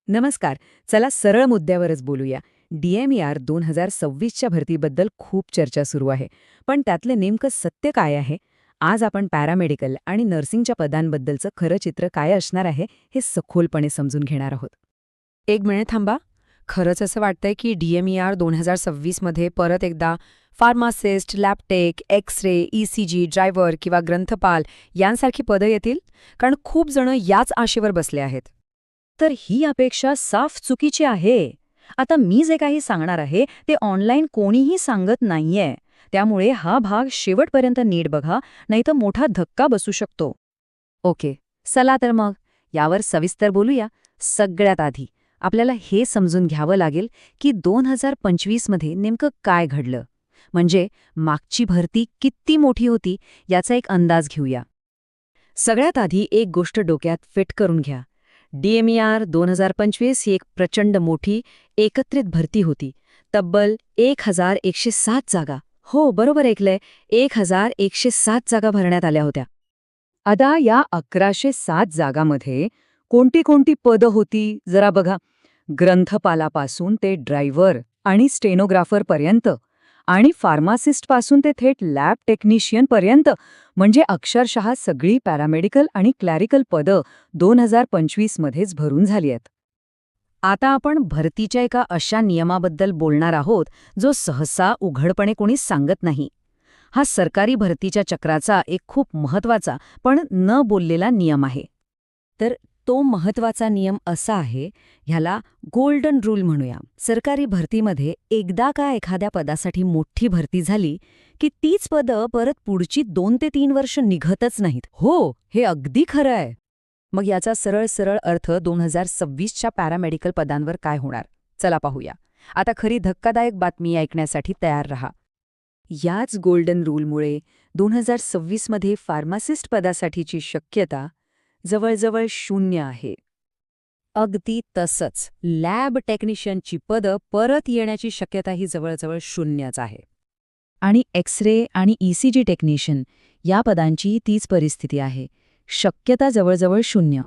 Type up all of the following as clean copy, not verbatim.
नमस्कार. चला सरळ मुद्द्यावरच बोलूया. DMER 2026च्या भरतीबद्दल खूप चर्चा सुरू आहे. पण त्यातलं नेमकं सत्य काय आहे? आज आपण पॅरामेडिकल आणि नर्सिंगच्या पदांबद्दलचं खरं चित्र काय असणार आहे, हे सखोलपणे समजून घेणार आहोत. एक मिनिट थांबा. खरंच असं वाटतंय की DMER 2026 मध्ये परत एकदा फार्मासिस्ट, लॅबटेक, एक्स-रे, ECG, ड्रायव्हर किंवा ग्रंथपाल यांसारखी पदं येतील? कारण खूप जण याच आशेवर बसले आहेत. तर ही अपेक्षा साफ चुकीची आहे. आता मी जे काही सांगणार आहे ते ऑनलाईन कोणीही सांगत नाहीये. त्यामुळे हा भाग शेवटपर्यंत नीट बघा, नाहीतर मोठा धक्का बसू शकतो. ओके, चला तर मग यावर सविस्तर बोलूया. सगळ्यात आधी आपल्याला हे समजून घ्यावं लागेल की 2025 मध्ये नेमकं काय घडलं. म्हणजे मागची भरती किती मोठी होती याचा एक अंदाज घेऊया. सगळ्यात आधी एक गोष्ट डोक्यात फिट करून घ्या. DMER 2025 ही एक प्रचंड मोठी एकत्रित भरती होती. तब्बल 1107 जागा. हो, बरोबर ऐकलंय, 1107 जागा भरण्यात आल्या होत्या. आता या 1107 जागामध्ये कोणती कोणती पदं होती जरा बघा. ग्रंथपालापासून ते ड्रायव्हर आणि स्टेनोग्राफरपर्यंत आणि फार्मासिस्टपासून ते थेट लॅब टेक्निशियनपर्यंत, म्हणजे अक्षरशः सगळी पॅरामेडिकल आणि क्लॅरिकल पदं 2025 मध्येच भरून झाली आहेत. आता आपण भरतीच्या एका अशा नियमाबद्दल बोलणार आहोत जो सहसा उघडपणे कोणी सांगत नाही. हा सरकारी भरतीच्या चक्राचा एक खूप महत्वाचा पण न बोललेला नियम आहे. तर तो महत्वाचा नियम असा आहे, ह्याला गोल्डन रूल म्हणूया. सरकारी भरतीमध्ये एकदा का एखाद्या पदासाठी मोठी भरती झाली की तीच पदं परत पुढची 2 ते 3 वर्ष निघतच नाहीत. हो, हे अगदी खरं आहे. मग याचा सरळ सरळ अर्थ 2026च्या पॅरामेडिकल पदांवर काय होणार, चला पाहूया. आता खरी धक्कादायक बातमी ऐकण्यासाठी तयार रहा. याच गोल्डन रूलमुळे 2026 मध्ये फार्मासिस्ट पदासाठीची शक्यता जवळजवळ 0 आहे. अगदी तसंच लॅब टेक्निशियनची पदं परत येण्याची शक्यताही जवळजवळ 0च आहे. आणि एक्स-रे आणि ECG टेक्निशियन या पदांची तीच परिस्थिती आहे. शक्यता जवळजवळ 0.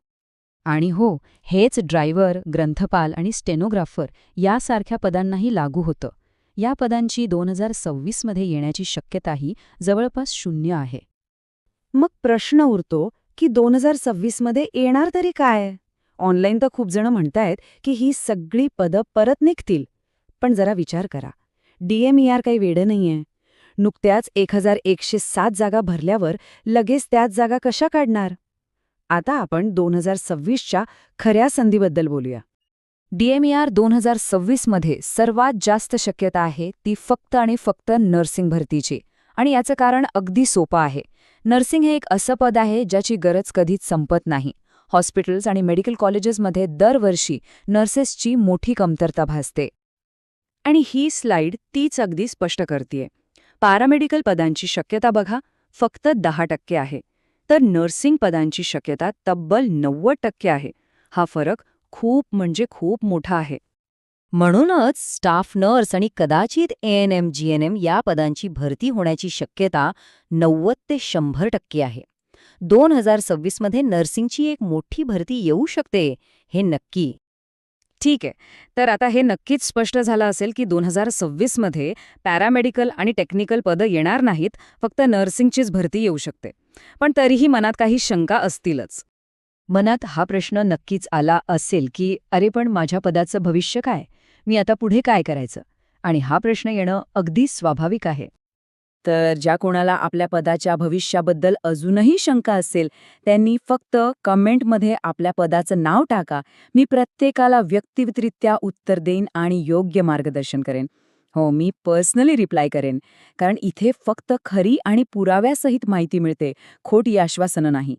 आणि हो, हेच ड्रायव्हर, ग्रंथपाल आणि स्टेनोग्राफर यासारख्या पदांनाही लागू होतं. या पदांची 2026 मध्ये येण्याची शक्यताही जवळपास 0 आहे. मग प्रश्न उरतो की 2026 मध्ये येणार तरी काय? ऑनलाईन तर खूप जण म्हणतायत की ही सगळी पदं परत निघतील. पण जरा विचार करा, DMER काही वेडं नाहीये. नुकत्याच 1107 जागा भरल्यावर लगेच त्याच जागा कशा काढणार? आता आपण 2026च्या खऱ्या संधीबद्दल बोलूया. DMER 2026 मध्ये सर्वात जास्त शक्यता आहे ती फक्त आणि फक्त नर्सिंग भरतीची. आणि याचं कारण अगदी सोपं आहे. नर्सिंग हे एक असं पद आहे ज्याची गरज कधीच संपत नाही. हॉस्पिटल्स आणि मेडिकल कॉलेजेसमध्ये दरवर्षी नर्सेसची मोठी कमतरता भासते. आणि ही स्लाइड तीच अगदी स्पष्ट करतेय. पॅरामेडिकल पदांची शक्यता बघा, फक्त 10% आहे. तर नर्सिंग पदांची शक्यता तब्बल 90% आहे. हा फरक खूप म्हणजे खूप मोठा आहे. म्हणूनच स्टाफ नर्स आणि कदाचित ANM, GNM या पदांची भरती होण्याची शक्यता 90 ते 100% आहे. 2026 मध्ये नर्सिंगची एक मोठी भरती येऊ शकते, हे नक्की. ठीक आहे, तर आता हे नक्कीच स्पष्ट झालं असेल की 2026 मध्ये पॅरामेडिकल आणि टेक्निकल पदं येणार नाहीत, फक्त नर्सिंगचीच भरती येऊ शकते. पण तरीही मनात काही शंका असतीलच. मनात हा प्रश्न नक्कीच आला असेल की अरे पण माझ्या पदाचं भविष्य काय? मी आता पुढे काय करायचं? आणि हा प्रश्न येणं अगदी स्वाभाविक आहे. तर ज्या कोणाला आपल्या पदाच्या भविष्याबद्दल अजूनही शंका असेल त्यांनी फक्त कमेंटमध्ये आपल्या पदाचं नाव टाका. मी प्रत्येकाला व्यक्तिगतरित्या उत्तर देईन आणि योग्य मार्गदर्शन करेन. हो, मी पर्सनली रिप्लाय करेन. कारण इथे फक्त खरी आणि पुराव्यासहित माहिती मिळते, खोटी आश्वासनं नाही.